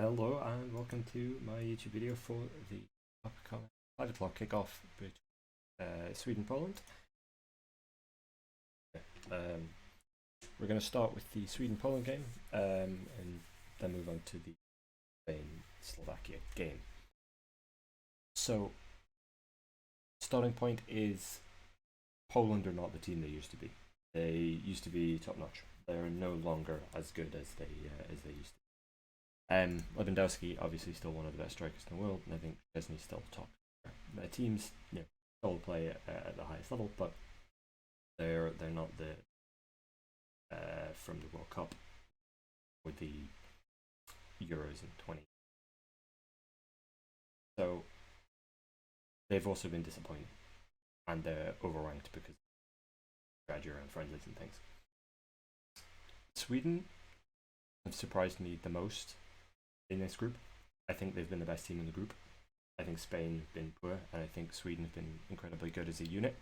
Hello and welcome to my YouTube video for the upcoming 5 o'clock kickoff between Sweden and Poland. Um, we're going to start with the Sweden-Poland game and then move on to the Spain-Slovakia game. So, starting point is Poland are not the team they used to be. They used to be top-notch. They're no longer as good as they used to be. Lewandowski obviously still one of the best strikers in the world, and I think Chesney's still the top. Their teams, still play at the highest level, but they're not the from the World Cup or the Euros in 20. So they've also been disappointing, and they're overranked because of strategy around friendlies and things. Sweden have surprised me the most in this group. I think they've been the best team in the group. I think Spain have been poor, and I think Sweden have been incredibly good as a unit.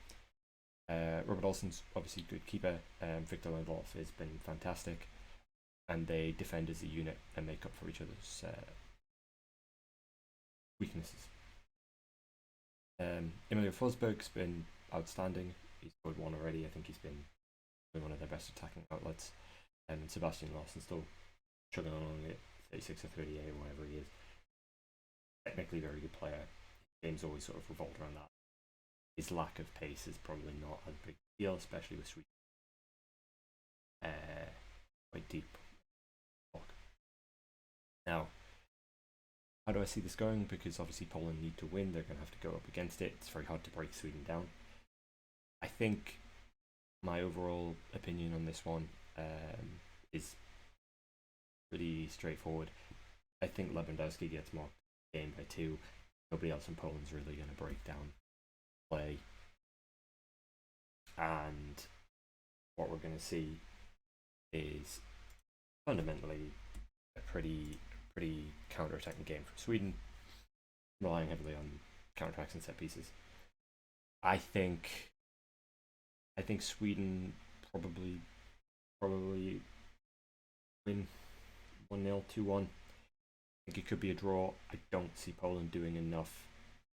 Robert Olsen's obviously a good keeper. Victor Lindelof has been fantastic, and they defend as a unit and make up for each other's weaknesses. Emilio Forsberg's been outstanding. He's scored one already. I think he's been one of their best attacking outlets. And Sebastian Larsson's still chugging along at 36 or 38 or whatever he is. Technically very good player. Game's always sort of revolved around that. His lack of pace is probably not a big deal, especially with Sweden. Quite deep. Now, how do I see this going? Because obviously Poland need to win. They're going to have to go up against it. It's very hard to break Sweden down. I think my overall opinion on this one is pretty straightforward. I think Lewandowski gets marked game by 2. Nobody else in Poland's really going to break down play. And what we're going to see is fundamentally a pretty counter-attacking game from Sweden, relying heavily on counter-attacks and set pieces. I think Sweden probably win 1-0, 2-1. I think it could be a draw. I don't see Poland doing enough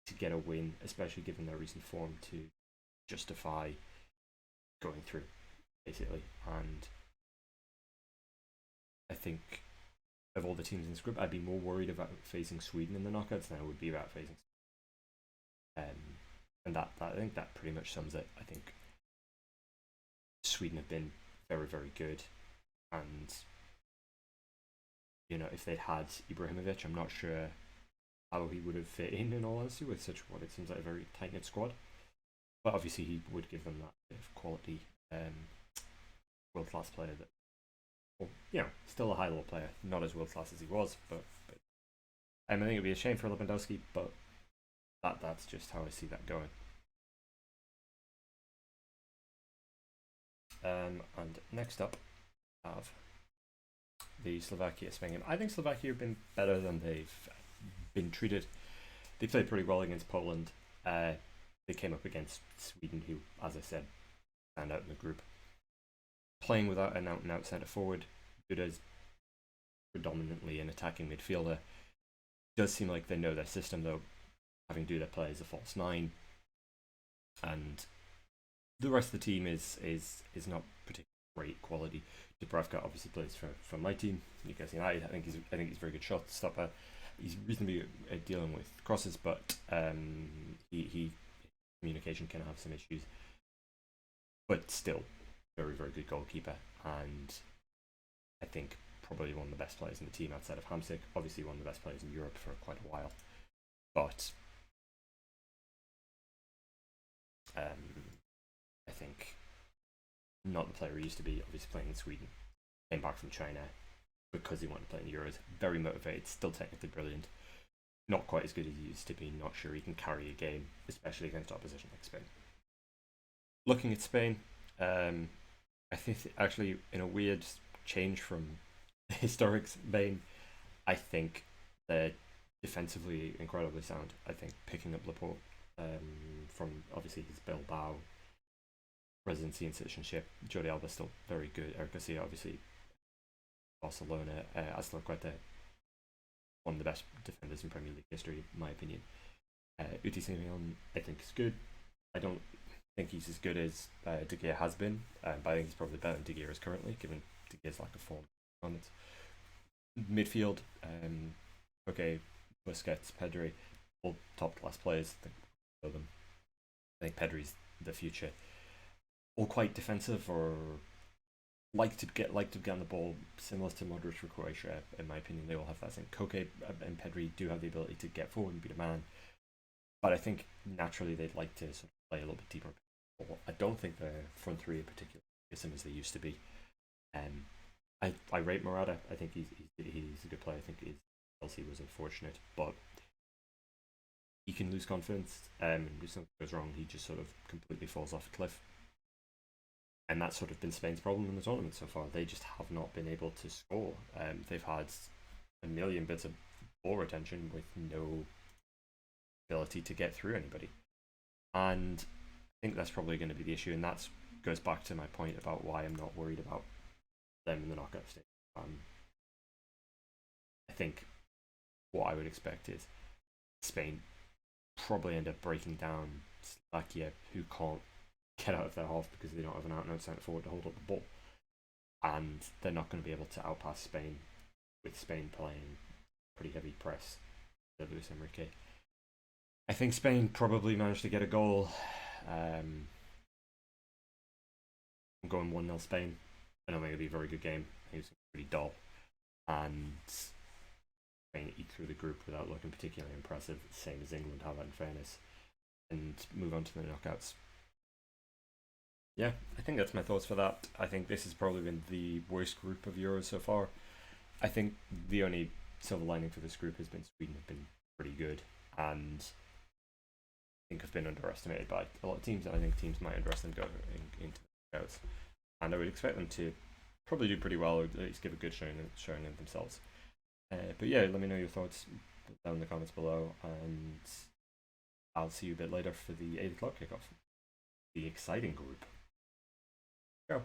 to get a win, especially given their recent form to justify going through, basically. And I think of all the teams in this group, I'd be more worried about facing Sweden in the knockouts than I would be about facing. And that I think that pretty much sums it. I think Sweden have been very, very good, and if they'd had Ibrahimovic, I'm not sure how he would have fit in all honesty, with such what it seems like a very tight knit squad. But obviously, he would give them that bit of quality, world class player that, well, still a high level player, not as world class as he was, but I think it'd be a shame for Lewandowski, but that's just how I see that going. And next up, I have the Slovakia-Spain game. I think Slovakia have been better than they've been treated. They played pretty well against Poland. They came up against Sweden, who, as I said, stand out in the group. Playing without an out-and-out centre forward, Duda's predominantly an attacking midfielder. Does seem like they know their system, though, having Duda play as a false 9. And the rest of the team is not particularly great quality. Dubravka obviously plays for my team, Newcastle United. I think he's a very good shot stopper. He's reasonably dealing with crosses, but he communication can have some issues. But still, very, very good goalkeeper, and I think probably one of the best players in the team outside of Hamsik. Obviously, one of the best players in Europe for quite a while, but I think not the player he used to be. Obviously, playing in Sweden, came back from China because he wanted to play in the Euros. Very motivated, still technically brilliant. Not quite as good as he used to be. Not sure he can carry a game, especially against opposition like Spain. Looking at Spain, I think actually in a weird change from historic vein, I think they're defensively incredibly sound. I think picking up Laporte from obviously his Bilbao residency and citizenship, Jordi Alba's still very good. Eric Garcia obviously Barcelona, Azpilicueta one of the best defenders in Premier League history, in my opinion. Uti Simeon, I think, is good. I don't think he's as good as De Gea has been, but I think he's probably better than De Gea is currently, given De Gea's lack of form on it. Midfield, okay, Busquets, Pedri, all top class players. I think of them. I think Pedri's the future. All quite defensive, or like to get on the ball, similar to Modric or Croatia. In my opinion, they all have that same. Koke and Pedri do have the ability to get forward and beat a man, but I think naturally they'd like to sort of play a little bit deeper. I don't think the front three in particular as same as they used to be. I rate Morata. I think he's a good player. I think Chelsea was unfortunate, but he can lose confidence. If something goes wrong, he just sort of completely falls off a cliff. And that's sort of been Spain's problem in the tournament so far. They just have not been able to score. They've had a million bits of ball retention with no ability to get through anybody. And I think that's probably going to be the issue. And that goes back to my point about why I'm not worried about them in the knockout stage. I think what I would expect is Spain probably end up breaking down Slovakia, who can't get out of their half because they don't have an out-and-out centre forward to hold up the ball, and they're not going to be able to outpass Spain, with Spain playing pretty heavy press to Luis Enrique. I think Spain probably managed to get a goal. I'm going 1-0 Spain. I don't think it'll be a very good game. I think it's pretty dull, and Spain eat through the group without looking particularly impressive, same as England have, in fairness, and move on to the knockouts. Yeah, I think that's my thoughts for that. I think this has probably been the worst group of Euros so far. I think the only silver lining for this group has been Sweden have been pretty good, and I think have been underestimated by a lot of teams. And I think teams might underestimate them going into the knockouts, and I would expect them to probably do pretty well, or at least give a good showing of themselves. But yeah, let me know your thoughts down in the comments below, and I'll see you a bit later for the 8 o'clock kickoff. The exciting group. Go.